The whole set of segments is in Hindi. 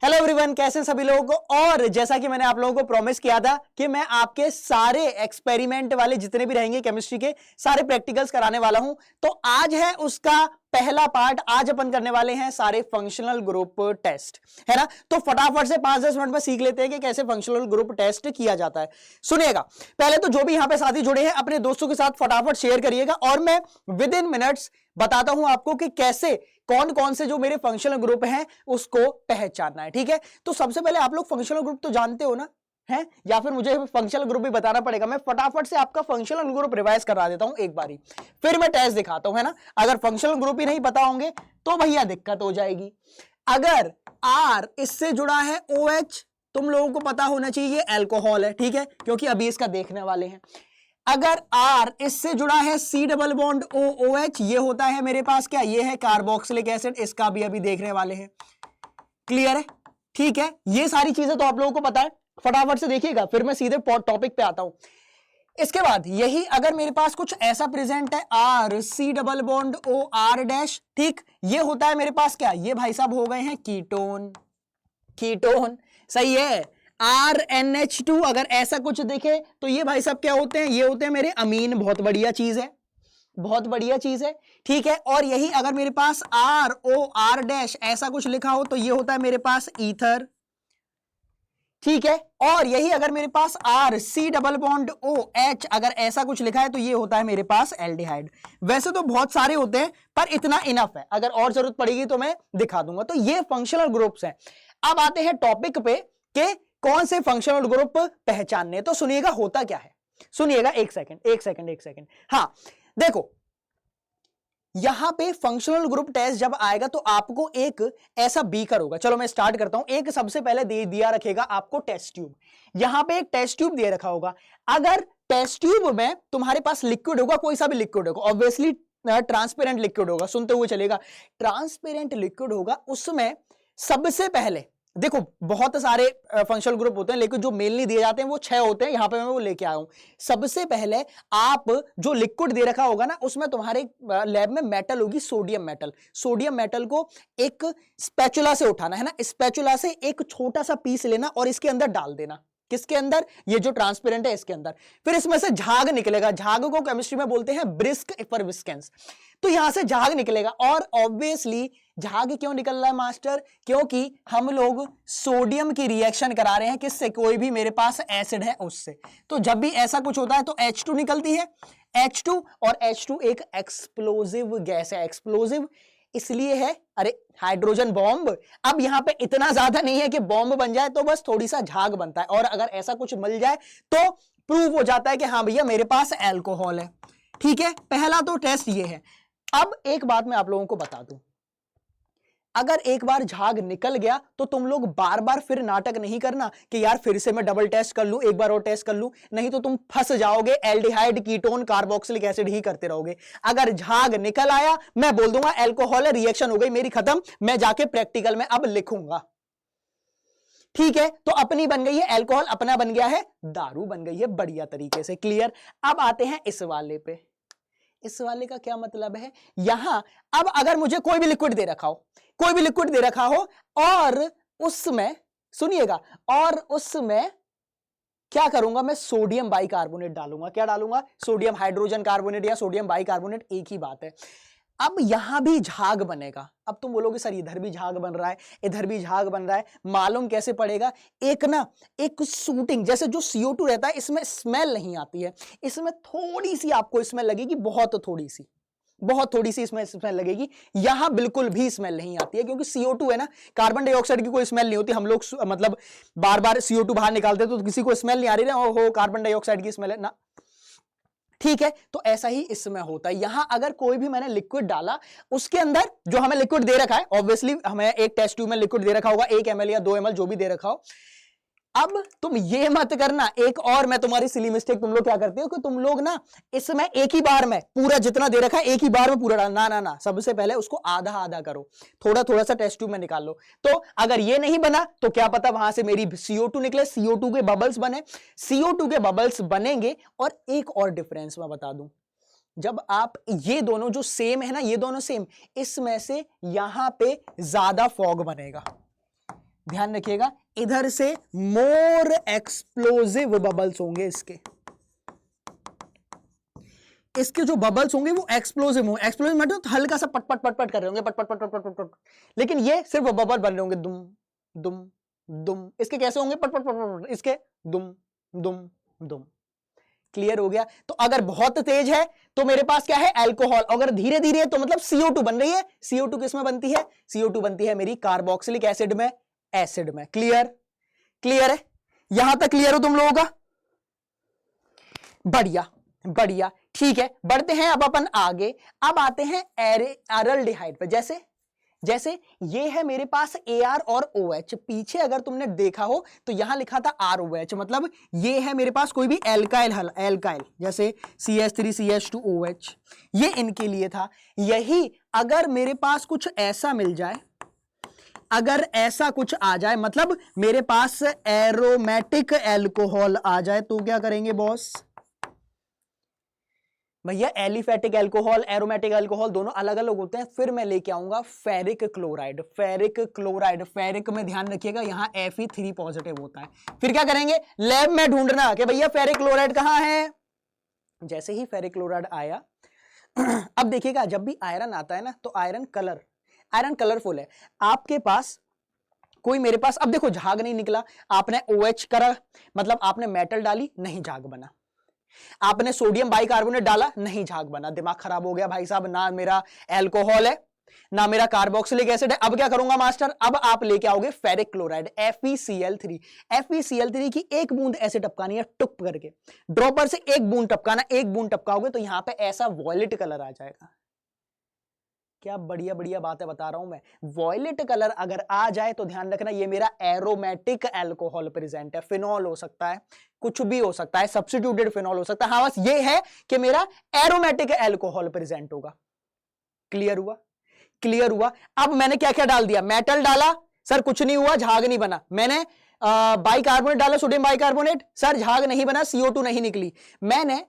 हेलो एवरीवन, कैसे हैं सभी लोग। और जैसा कि मैंने आप लोगों को प्रॉमिस किया था कि मैं आपके सारे एक्सपेरिमेंट वाले जितने भी रहेंगे केमिस्ट्री के सारे प्रैक्टिकल्स कराने वाला हूं। तो आज है उसका पहला पार्ट। आज अपन करने वाले हैं सारे फंक्शनल ग्रुप टेस्ट, है ना। तो फटाफट से 5-10 मिनट में सीख लेते हैं कि कैसे फंक्शनल ग्रुप टेस्ट किया जाता है। सुनिएगा, पहले तो जो भी यहां पे साथी जुड़े हैं अपने दोस्तों के साथ फटाफट शेयर करिएगा और मैं विद इन मिनट्स बताता हूं आपको कि कैसे कौन कौन से जो मेरे फंक्शनल ग्रुप हैं उसको पहचानना है। ठीक है, तो सबसे पहले आप लोग फंक्शनल ग्रुप तो जानते हो ना, है या फिर मुझे फंक्शनल ग्रुप भी बताना पड़ेगा। मैं फटाफट से आपका फंक्शनल ग्रुप रिवाइज करा देता हूं एक बारी, फिर मैं टेस्ट दिखाता हूं, है ना। अगर फंक्शनल ग्रुप ही नहीं पता होंगे तो भैया दिक्कत हो जाएगी। अगर R इससे जुड़ा है OH, तुम लोगों को पता होना चाहिए ये अल्कोहल है, ठीक है, क्योंकि अभी इसका देखने वाले हैं। अगर R इससे जुड़ा है C डबल बॉन्ड OH, ये होता है मेरे पास क्या, ये है कार्बोक्सिलिक एसिड, इसका भी अभी देखने वाले हैं। क्लियर है, ठीक है, ये सारी चीजें तो आप लोगों को पता है। फटाफट से देखिएगा, फिर मैं सीधे टॉपिक पे आता हूं। इसके बाद यही अगर मेरे पास कुछ ऐसा प्रेजेंट है R C double bond OR dash, ठीक, ये होता है मेरे पास क्या, ये भाई साहब हो गए हैं कीटोन। कीटोन सही है। RNH2 अगर ऐसा कुछ दिखे तो ये भाई साहब क्या होते हैं, ये होते हैं मेरे अमीन। बहुत बढ़िया चीज है, बहुत बढ़िया चीज है, ठीक है। और यही अगर मेरे पास ROR डैश ऐसा कुछ लिखा हो तो ये होता है मेरे पास ईथर, ठीक है। और यही अगर मेरे पास RC डबल बॉन्ड OH अगर ऐसा कुछ लिखा है तो ये होता है मेरे पास एल्डिहाइड। वैसे तो बहुत सारे होते हैं पर इतना इनफ है, अगर और जरूरत पड़ेगी तो मैं दिखा दूंगा। तो ये फंक्शनल ग्रुप्स हैं। अब आते हैं टॉपिक पे कि कौन से फंक्शनल ग्रुप पहचानने। तो सुनिएगा होता क्या है, सुनिएगा, एक सेकंड। हां देखो, यहां पे फंक्शनल ग्रुप टेस्ट जब आएगा तो आपको एक ऐसा बीकर होगा। चलो मैं स्टार्ट करता हूं। एक सबसे पहले दिया रखेगा आपको टेस्ट ट्यूब। यहां पे एक टेस्ट ट्यूब दे रखा होगा। अगर टेस्ट ट्यूब में तुम्हारे पास लिक्विड होगा, कोई सा भी लिक्विड होगा, ऑब्वियसली ट्रांसपेरेंट लिक्विड होगा, सुनते हुए चलेगा, ट्रांसपेरेंट लिक्विड होगा, उसमें सबसे पहले देखो बहुत सारे फंक्शनल ग्रुप होते हैं लेकिन जो मेनली दिए जाते हैं वो 6 होते हैं। यहां पे मैं वो लेके आया हूं। सबसे पहले आप जो लिक्विड दे रखा होगा ना, उसमें तुम्हारे लैब में मेटल होगी, सोडियम मेटल। सोडियम मेटल को एक स्पैचुला से उठाना है ना, स्पैचुला से एक छोटा सा पीस लेना और इसके अंदर डाल देना। किसके अंदर, ये जो ट्रांसपेरेंट है इसके अंदर। फिर इसमें से झाग निकलेगा। झाग को केमिस्ट्री में बोलते हैं ब्रिस्क एफरविस्केंस। तो यहां से झाग निकलेगा और ऑब्वियसली झाग क्यों निकल रहा है मास्टर, क्योंकि हम लोग सोडियम की रिएक्शन करा रहे हैं किससे, कोई भी मेरे पास एसिड है उससे। तो जब भी ऐसा कुछ होता है तो H2 निकलती है, H2, और H2 एक एक्सप्लोजिव गैस है। एक्सप्लोजिव इसलिए है, अरे हाइड्रोजन बॉम्ब। अब यहां पे इतना ज्यादा नहीं है कि बॉम्ब बन जाए, तो बस थोड़ी सा झाग बनता है, और अगर ऐसा कुछ मिल जाए तो प्रूव हो जाता है कि हाँ भैया मेरे पास अल्कोहल है। ठीक है, पहला तो टेस्ट ये है। अब एक बात मैं आप लोगों को बता दूं, अगर एक बार झाग निकल गया तो तुम लोग बार बार फिर नाटक नहीं करना कि यार फिर से मैं डबल टेस्ट कर लूं, एक बार और टेस्ट कर लूं, नहीं तो तुम फंस जाओगे। एल्डिहाइड, कीटोन, कार्बोक्सिलिक एसिड ही करते रहोगे। अगर झाग निकल आया मैं बोल दूंगा अल्कोहल है, रिएक्शन हो गई मेरी खत्म, मैं जाके प्रैक्टिकल में अब लिखूंगा। ठीक है, तो अपनी बन गई है अल्कोहल, अपना बन गया है दारू, बन गई है बढ़िया तरीके से। क्लियर। अब आते हैं इस वाले पे। इस वाले का क्या मतलब है, यहां अब अगर मुझे कोई भी लिक्विड दे रखा हो, कोई भी लिक्विड दे रखा हो, और उसमें सुनिएगा, और उसमें क्या करूंगा मैं, सोडियम बाइकार्बोनेट डालूंगा। क्या डालूंगा, सोडियम हाइड्रोजन कार्बोनेट या सोडियम बाइकार्बोनेट, एक ही बात है। अब यहां भी झाग बनेगा। अब तुम बोलोगे सर इधर भी झाग बन रहा है, इधर भी झाग बन रहा है, मालूम कैसे पड़ेगा, एक ना एक शूटिंग, जैसे जो CO2 रहता है इसमें स्मेल नहीं आती है, इसमें थोड़ी सी आपको स्मेल लगेगी, बहुत थोड़ी सी इसमें स्मेल लगेगी। यहां बिल्कुल भी स्मेल नहीं आती है क्योंकि CO2 है ना, कार्बन डाइऑक्साइड की कोई स्मेल नहीं होती। हम लोग मतलब बार बार CO2 बाहर निकालते तो किसी को स्मेल नहीं आ रही ना, ओहो कार्बन डाइऑक्साइड की स्मेल है ना। ठीक है, तो ऐसा ही इसमें होता है। यहां अगर कोई भी मैंने लिक्विड डाला, उसके अंदर जो हमें लिक्विड दे रखा है, ऑब्वियसली हमें एक टेस्ट ट्यूब में लिक्विड दे रखा होगा, 1 ml या 2 ml जो भी दे रखा हो। अब तुम ये मत करना, एक और मैं तुम्हारी सिली मिस्टेक, तुम लोग क्या करते हो कि तुम लोग ना इसमें एक ही बार में पूरा जितना दे रखा है एक ही बार में पूरा डालना, ना ना, सबसे पहले उसको आधा आधा करो, थोड़ा थोड़ा सा टेस्ट ट्यूब में निकाल लो। तो अगर ये नहीं बना तो क्या पता वहां से मेरी CO2 निकले, CO2 के बबल्स बने, CO2 के बबल्स बनेंगे। और एक और डिफरेंस मैं बता दूं, जब आप ये दोनों जो सेम है ना, ये दोनों सेम, इसमें से यहां पे ज्यादा फॉग बनेगा। ध्यान रखिएगा, इधर से मोर एक्सप्लोजिव बबल्स होंगे। इसके जो बबल्स होंगे वो एक्सप्लोजिव होंगे। एक्सप्लोजिव मतलब हल्का सा पट पट पट पट कर रहे होंगे, पट पट पट पट पट पट पट, लेकिन ये सिर्फ बबल बन रहे होंगे, दुम दुम दुम। इसके कैसे होंगे? पट पट पट पट, इसके दुम दुम दुम। क्लियर हो गया? तो अगर बहुत तेज है तो मेरे पास क्या है? अल्कोहल। अगर धीरे धीरे तो मतलब CO2 बन रही है। CO2 किस में बनती है? CO2 बनती है मेरी कार्बोक्सिलिक एसिड में, एसिड में। क्लियर? क्लियर है? यहां तक क्लियर हो तुम लोगों का? बढ़िया बढ़िया, ठीक है। बढ़ते हैं अब अपन आगे। अब आते हैं एरल्डिहाइड पे। जैसे जैसे ये है मेरे पास AR और OH। पीछे अगर तुमने देखा हो तो यहां लिखा था ROH, मतलब ये है मेरे पास कोई भी एल्काइल एल्काइल, जैसे CH3 CH2OH, ये इनके लिए था। यही अगर मेरे पास कुछ ऐसा मिल जाए, अगर ऐसा कुछ आ जाए, मतलब मेरे पास एरोमेटिक एल्कोहल आ जाए, तो क्या करेंगे बॉस? भैया एलिफेटिक एल्कोहल, एरोमेटिक एल्कोहल दोनों अलग अलग होते हैं। फिर मैं लेके आऊंगा ferric chloride. Ferric chloride, ferric में ध्यान रखिएगा यहां Fe3 पॉजिटिव होता है। फिर क्या करेंगे? लैब में ढूंढना कि भैया फेरिक क्लोराइड कहां है। जैसे ही फेरिक क्लोराइड आया, अब देखिएगा जब भी आयरन आता है ना तो आयरन कलरफुल है। आपके पास कोई, मेरे पास अब देखो झाग नहीं निकला। आपने OH करा, मतलब आपने मेटल डाली, नहीं झाग बना। आपने सोडियम बाइकार्बोनेट डाला, नहीं झाग बना। दिमाग खराब हो गया भाई साहब, ना मेरा अल्कोहल है ना मेरा कार्बोक्सिलिक एसिड है। अब क्या करूंगा मास्टर? अब आप लेके आओगे फेरिक क्लोराइड, FeCl3। FeCl3 की एक बूंद ऐसे टपकानी है, टुक करके ड्रॉपर से एक बूंद टपकाना। एक बूंद टपकाओगे तो यहां पे ऐसा वॉयलेट कलर आ जाएगा। क्या बढ़िया बढ़िया बातें बता रहा हूं मैं। वॉयलेट कलर अगर आ जाए तो ध्यान रखना ये मेरा एरोमेटिक अल्कोहल प्रेजेंट है। फिनॉल हो सकता है, कुछ भी हो सकता है, सब्स्टिट्यूटेड फिनॉल हो सकता है। हाँ, बस ये है कि मेरा एरोमेटिक अल्कोहल प्रेजेंट होगा। क्लियर हुआ? क्लियर हुआ? अब मैंने क्या क्या डाल दिया? मेटल डाला, सर कुछ नहीं हुआ, झाग नहीं बना। मैंने बाइकार्बोनेट डाला, सोडियम बाइकार्बोनेट, सर झाग नहीं बना, CO2 नहीं निकली। मैंने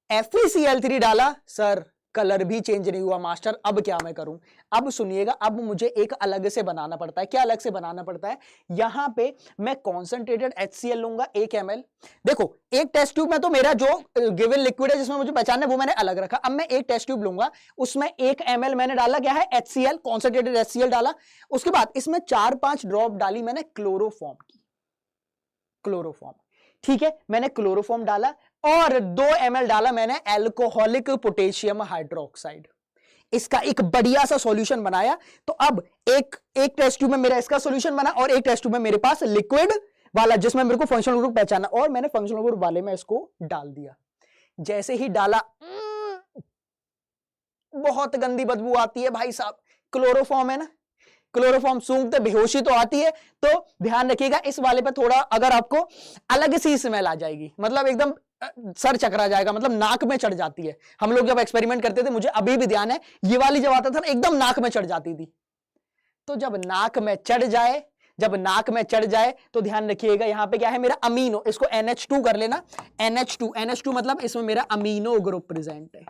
FeCl3 डाला, सर कलर भी चेंज नहीं हुआ। मास्टर अब क्या मैं करूं? अब सुनिएगा, अब मुझे एक अलग से बनाना पड़ता है। क्या अलग से बनाना पड़ता है? यहां पे मैं कॉन्सेंट्रेटेड HCl लूंगा 1 ml। देखो एक टेस्ट ट्यूब में तो मेरा जो गिवन लिक्विड है जिसमें मुझे पहचानना है वो मैंने अलग रखा। अब मैं एक टेस्ट ट्यूब लूंगा, उसमें 1 ml मैंने डाला क्या है? HCl, कॉन्सेंट्रेटेड HCl डाला। उसके बाद इसमें 4-5 ड्रॉप डाली मैंने क्लोरोफॉर्म की। क्लोरोफॉर्म, ठीक है, मैंने क्लोरोफॉर्म डाला और 2 ml डाला मैंने अल्कोहलिक पोटेशियम हाइड्रोक्साइड। इसका एक बढ़िया सा सॉल्यूशन बनाया। तो अब एक टेस्ट ट्यूब में मेरा इसका सॉल्यूशन बना और एक टेस्ट ट्यूब में मेरे पास लिक्विड वाला जिसमें मेरे को फंक्शनल ग्रुप पहचाना, और मैंने फंक्शनल ग्रुप वाले में इसको डाल दिया। जैसे ही डाला, बहुत गंदी बदबू आती है भाई साहब। क्लोरोफॉर्म है ना, क्लोरोफॉर्म सूंघते बेहोशी तो आती है। तो ध्यान रखिएगा इस वाले पे थोड़ा अगर आपको अलग सी स्मेल आ जाएगी, मतलब एकदम सर चकरा जाएगा, मतलब नाक में चढ़ जाती है। हम लोग जब एक्सपेरिमेंट करते थे, मुझे अभी भी ध्यान है, ये वाली जब आता था एकदम नाक में चढ़ जाती थी। तो जब नाक में चढ़ जाए, जब नाक में चढ़ जाए तो ध्यान रखिएगा यहां पे क्या है मेरा अमीनो, इसको NH2 कर लेना। NH2 मतलब इसमें मेरा अमीनो ग्रुप प्रेजेंट है।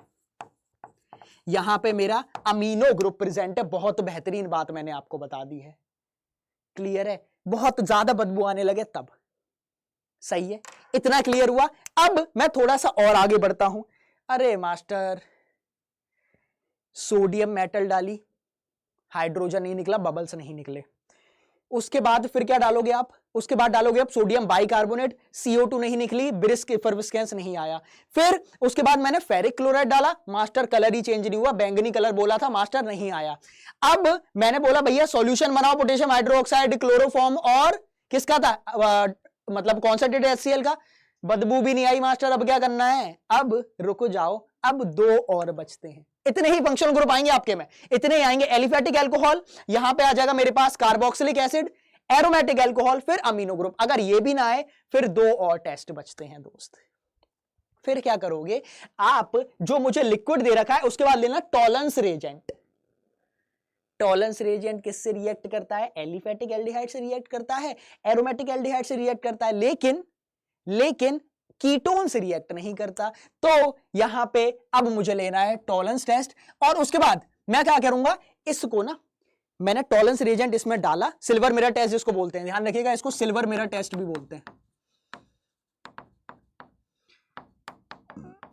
यहां पे मेरा अमीनो ग्रुप प्रेजेंट है। बहुत बेहतरीन बात मैंने आपको बता दी है। क्लियर है? बहुत ज्यादा बदबू आने लगे तब। सही है, इतना क्लियर हुआ। अब मैं थोड़ा सा और आगे बढ़ता हूं। अरे मास्टर, सोडियम मेटल डाली, हाइड्रोजन नहीं निकला, बबल्स नहीं निकले। उसके बाद फिर क्या डालोगे आप? उसके बाद डालोगे आप सोडियम बाइकार्बोनेट, CO2 नहीं निकली, ब्रिस्क एफर्विस्केंस नहीं आया। फिर उसके बाद मैंने फेरिक क्लोराइड डाला, मास्टर कलर ही चेंज नहीं हुआ। बैंगनी कलर बोला था मास्टर, नहीं आया। अब मैंने बोला भैया सॉल्यूशन बनाओ पोटेशियम हाइड्रोक्साइड, क्लोरोफॉर्म और किसका था, मतलब कॉन्सेंट्रेटेड HCl का। बदबू भी नहीं आई मास्टर। अब क्या करना है? अब रुको जाओ, अब 2 और बचते हैं। इतने ही फंक्शनल ग्रुप आएंगे आपके में, इतने ही आएंगे। एलिफेटिक अल्कोहल, यहां पे आ जाएगा मेरे पास कार्बोक्सिलिक एसिड, एरोमेटिक अल्कोहल, फिर अमीनो ग्रुप। अगर ये भी ना आए फिर 2 और टेस्ट बचते हैं दोस्त। फिर क्या करोगे आप? जो मुझे लिक्विड दे रखा है उसके बाद लेना टॉलरेंस रिएजेंट। टॉलरेंस रिएजेंट किससे रिएक्ट करता है? एलिफेटिक एल्डिहाइड से रिएक्ट करता है, एरोमेटिक एल्डिहाइड से रिएक्ट करता है, लेकिन कीटोन से रिएक्ट नहीं करता। तो यहां पे अब मुझे लेना है टॉलरेंस टेस्ट। और उसके बाद मैं क्या करूंगा? इसको ना मैंने टॉलरेंस रिएजेंट इसमें डाला, सिल्वर मिरर टेस्ट जिसको बोलते हैं, ध्यान रखिएगा इसको सिल्वर मिरर टेस्ट भी बोलते हैं,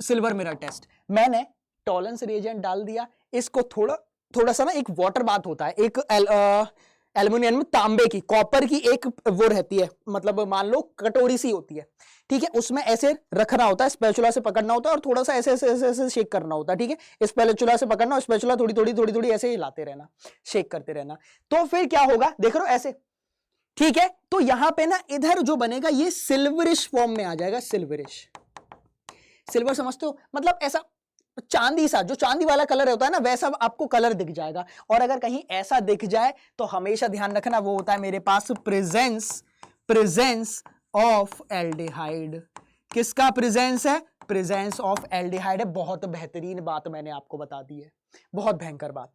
सिल्वर मिरर टेस्ट। मैंने टॉलरेंस रिएजेंट डाल दिया, इसको थोड़ा सा ना, एक वाटर बाथ होता है, एक एल्युमिनियम में तांबे की, कॉपर की एक वो रहती है, मतलब मान लो कटोरी सी होती है, ठीक है, उसमें ऐसे रखना होता है, स्पैचुला से पकड़ना होता है और थोड़ा सा ऐसे ऐसे ऐसे ऐसे शेक करना होता है, ठीक है, स्पैचुला से पकड़ना और स्पैचुला थोड़ी थोड़ी थोड़ी थोड़ी ऐसे हिलाते रहना, शेक करते रहना। तो फिर क्या होगा, देख रहे हो ऐसे, ठीक है। तो यहां पे ना इधर जो बनेगा ये सिल्वरिश फॉर्म में आ जाएगा, सिल्वरिश, सिल्वर समझते हो, मतलब ऐसा चांदी सा, जो चांदी वाला कलर होता है ना वैसा आपको कलर दिख जाएगा। और अगर कहीं ऐसा दिख जाए तो हमेशा ध्यान रखना वो होता है मेरे पास प्रेजेंस ऑफ एल्डिहाइड। किसका प्रेजेंस है? प्रेजेंस ऑफ एल्डिहाइड है। बहुत बेहतरीन बात मैंने आपको बता दी है, बहुत भयंकर बात,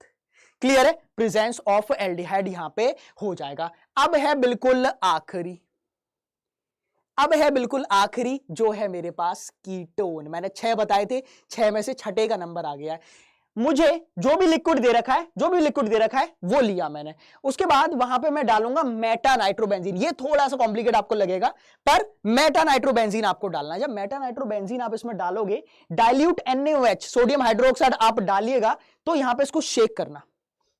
क्लियर है? प्रेजेंस ऑफ एल्डिहाइड यहां पे हो जाएगा। अब है बिल्कुल आखिरी, जो है मेरे पास कीटोन। मैंने 6 बताए थे, 6 में से छठे का नंबर आ गया है। मुझे जो भी लिक्विड दे रखा है वो लिया मैंने। उसके बाद वहां पे मैं डालूंगा मेटा नाइट्रोबेंजीन। ये थोड़ा सा कॉम्प्लिकेट आपको लगेगा, पर मेटा नाइट्रोबेंजीन आपको डालना है। जब मेटा नाइट्रोबेंजीन आप इसमें डालोगे, डाइल्यूट NaOH सोडियम हाइड्रोक्साइड आप डालिएगा, तो यहां पे इसको शेक करना,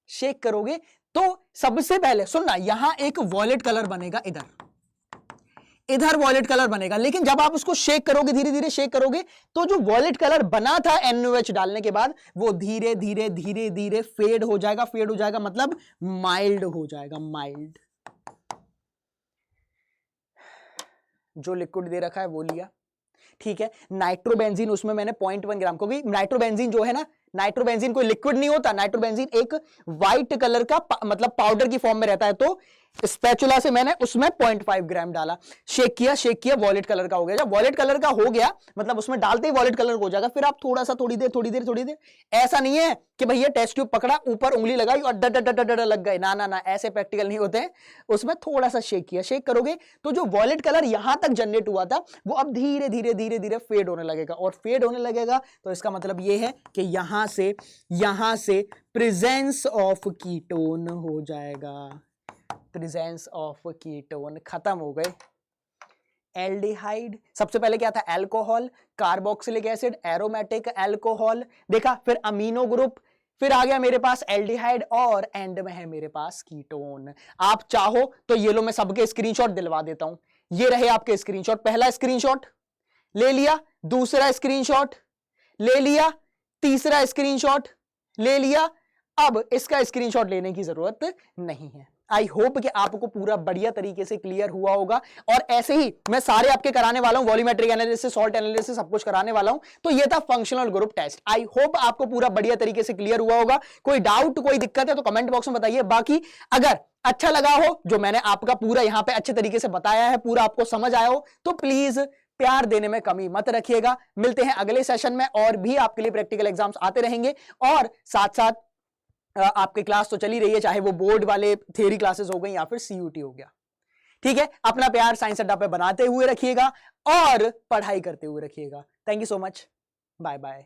शेक करोगे तो सबसे पहले सुनना, यहां एक वॉयलेट कलर बनेगा, इधर वॉयलेट कलर बनेगा, लेकिन जब आप उसको शेक करोगे, धीरे धीरे शेक करोगे, तो जो वॉयलेट कलर बना था NaOH डालने के बाद, वो धीरे धीरे फेड हो जाएगा, मतलब माइल्ड हो जाएगा, माइल्ड। जो लिक्विड दे रखा है वो लिया, ठीक है। नाइट्रोबेंजीन उसमें मैंने 0.1 ग्राम, क्योंकि नाइट्रोबेंजीन जो है ना, नाइट्रोबेंजीन कोई लिक्विड नहीं होता, नाइट्रोबेंजीन एक व्हाइट कलर का मतलब पाउडर की फॉर्म में रहता है। तो स्पैचुला से मैंने उसमें 0.5 ग्राम डाला, शेक किया, वॉयलेट कलर का हो गया। जब वॉयलेट कलर का हो गया, मतलब उसमें डालते ही वॉयलेट कलर हो जाएगा। फिर आप थोड़ा सा थोड़ी देर, ऐसा नहीं है कि भैया टेस्ट ट्यूब पकड़ा, ऊपर उंगली लगाई और डड लग गए, ना, ऐसे प्रैक्टिकल नहीं होते हैं। उसमें थोड़ा सा शेक किया, शेक करोगे तो जो वॉयलेट कलर यहां तक जनरेट हुआ था, वो अब धीरे धीरे फेड होने लगेगा, और फेड होने लगेगा तो इसका मतलब ये है कि यहां से प्रेजेंस ऑफ कीटोन हो जाएगा, प्रेजेंस ऑफ कीटोन खत्म हो गए। एल्डिहाइड सबसे पहले क्या था? Alcohol, carboxylic acid, aromatic alcohol, देखा, फिर अमीनो ग्रुप, फिर आ गया मेरे पास एल्डिहाइड, और एंड में है मेरे पास कीटोन। आप चाहो तो ये लो, मैं सबके स्क्रीनशॉट दिलवा देता हूं। ये रहे आपके स्क्रीनशॉट, पहला स्क्रीनशॉट ले लिया, दूसरा स्क्रीनशॉट ले लिया, तीसरा स्क्रीनशॉट ले लिया। अब इसका स्क्रीनशॉट लेने की जरूरत नहीं है। आई होप कि आपको पूरा बढ़िया तरीके से क्लियर हुआ होगा, और ऐसे ही मैं सारे आपके कराने वाला हूं, वॉल्यूमेट्रिक एनालिसिस, सॉल्ट एनालिसिस, सब कुछ कराने वाला हूं। तो ये था functional group test. I hope आपको पूरा बढ़िया तरीके से क्लियर हुआ होगा। कोई डाउट, कोई दिक्कत है तो कमेंट बॉक्स में बताइए। बाकी अगर अच्छा लगा हो जो मैंने आपका पूरा यहां पे अच्छे तरीके से बताया है, पूरा आपको समझ आया हो, तो प्लीज प्यार देने में कमी मत रखिएगा। मिलते हैं अगले सेशन में, और भी आपके लिए प्रैक्टिकल एग्जाम्स आते रहेंगे, और साथ साथ आपकी क्लास तो चली रही है, चाहे वो बोर्ड वाले थ्योरी क्लासेस हो गई या फिर CUT हो गया, ठीक है। अपना प्यार साइंस अड्डा पे बनाते हुए रखिएगा और पढ़ाई करते हुए रखिएगा। Thank you so much, bye bye.